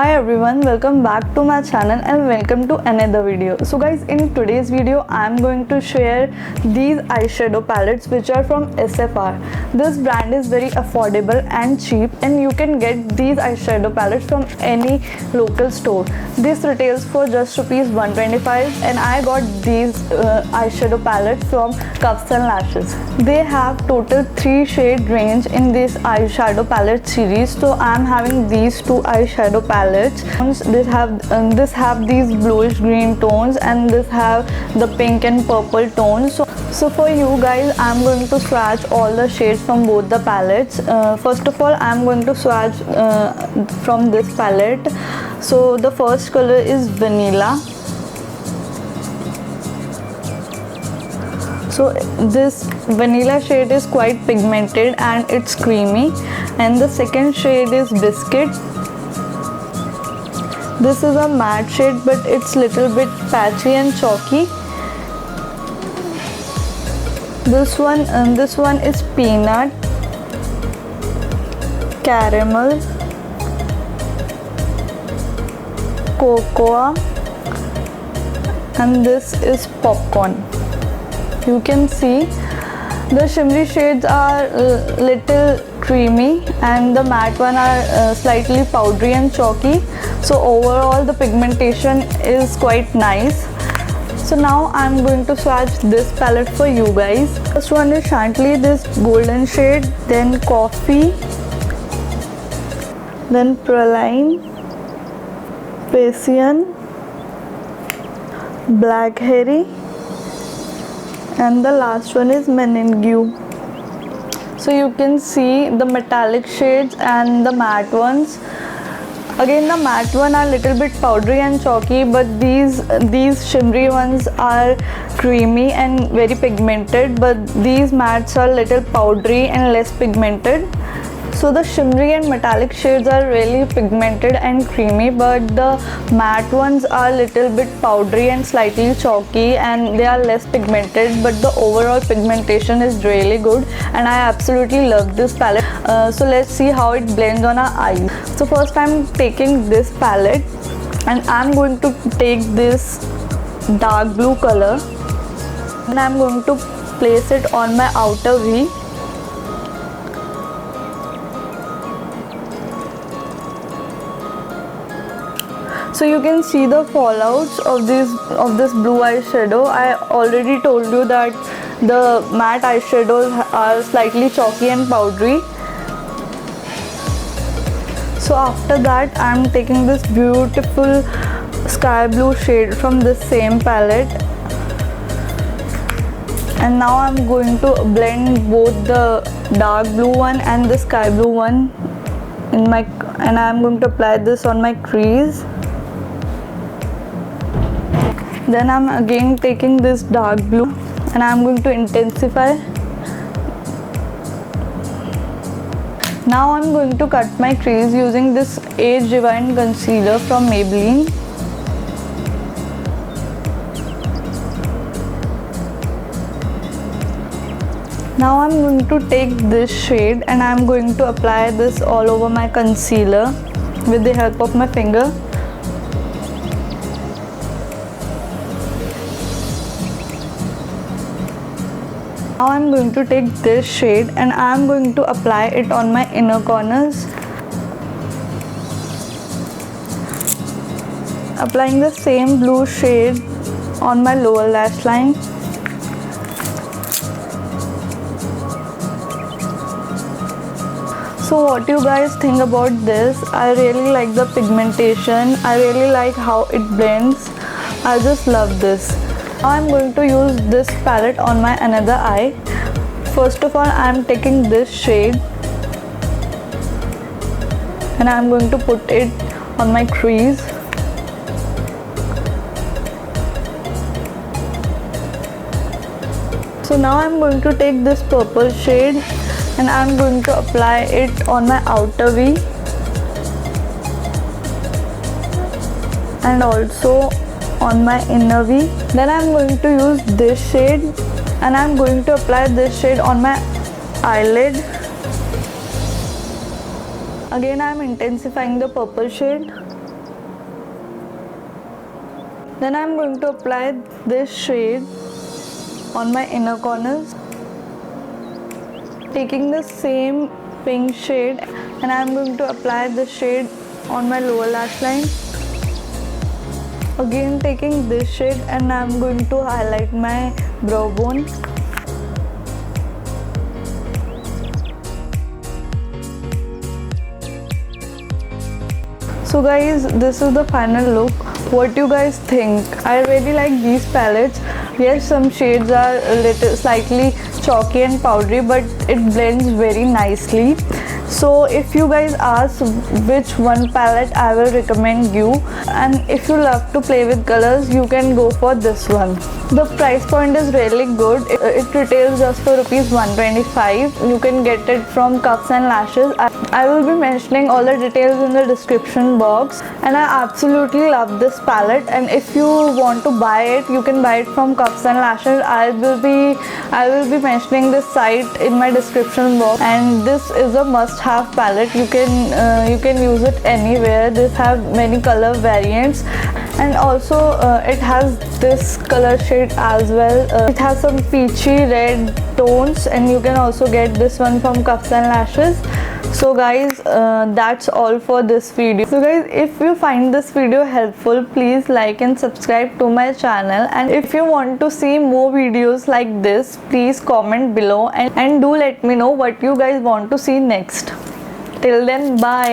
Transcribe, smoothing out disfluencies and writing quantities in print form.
Hi everyone, welcome back to my channel and welcome to another video. So guys, in today's video I am going to share these eyeshadow palettes which are from SFR. This brand is very affordable and cheap and you can get these eyeshadow palettes from any local store. This retails for just rupees 125 and I got these eyeshadow palettes from Cuffs and Lashes. They have total 3 shade range in this eyeshadow palette series. So I am having these 2 eyeshadow palettes. This have these bluish green tones and this have the pink and purple tones. So for you guys, I'm going to swatch all the shades from both the palettes. First of all, I'm going to swatch from this palette. So the first color is Vanilla. So this vanilla shade is quite pigmented and it's creamy, and the second shade is Biscuit. This is a matte shade but it's little bit patchy and chalky. This one is Peanut, Caramel, Cocoa, and this is Popcorn. You can see the shimmery shades are little creamy and the matte one are slightly powdery and chalky. So overall the pigmentation is quite nice. So now I'm going to swatch this palette for you guys. First one is Chantilly, this golden shade, then Coffee, then Praline, Passion, Blackberry, and the last one is Meningue. So you can see the metallic shades and the matte ones. Again, the matte one are little bit powdery and chalky, but these shimmery ones are creamy and very pigmented, but these mattes are little powdery and less pigmented. So the shimmery and metallic shades are really pigmented and creamy, but the matte ones are little bit powdery and slightly chalky and they are less pigmented, but the overall pigmentation is really good and I absolutely love this palette. So let's see how it blends on our eyes. So first I'm taking this palette and I'm going to take this dark blue color and I'm going to place it on my outer V. So you can see the fallouts of this blue eyeshadow. I already told you that the matte eyeshadows are slightly chalky and powdery. So after that I am taking this beautiful sky blue shade from this same palette. And now I am going to blend both the dark blue one and the sky blue one and I am going to apply this on my crease. Then I'm again taking this dark blue and I'm going to intensify. Now I'm going to cut my crease using this Age Divine concealer from Maybelline. Now I'm going to take this shade and I'm going to apply this all over my concealer with the help of my finger. Now I'm going to take this shade and I'm going to apply it on my inner corners. Applying the same blue shade on my lower lash line. So what do you guys think about this? I really like the pigmentation. I really like how it blends. I just love this. Now I'm going to use this palette on my another eye. First of all, I am taking this shade and I am going to put it on my crease. So now I am going to take this purple shade and I am going to apply it on my outer V and also on my inner V. Then I'm going to use this shade and I'm going to apply this shade on my eyelid. Again I'm intensifying the purple shade Then I'm going to apply this shade on my inner corners, taking the same pink shade, and I'm going to apply this shade on my lower lash line. Again taking this shade and I'm going to highlight my brow bone. So guys, this is the final look. What you guys think? I really like these palettes. Yes, some shades are a little slightly chalky and powdery, but it blends very nicely. So if you guys ask which one palette I will recommend you, and if you love to play with colors, you can go for this one. The price point is really good. It retails just for rupees 125. You can get it from Cuffs and Lashes. I will be mentioning all the details in the description box, and I absolutely love this palette. And if you want to buy it, you can buy it from Cuffs and Lashes. I will be mentioning this site in my description box, and this is a must-have palette. You can use it anywhere. This have many color variants, and also it has this color shade as well. It has some peachy red tones, and you can also get this one from Cuffs and Lashes. So guys, that's all for this video. So guys, if you find this video helpful, please like and subscribe to my channel, and if you want to see more videos like this, please comment below and do let me know what you guys want to see next. Till then, bye.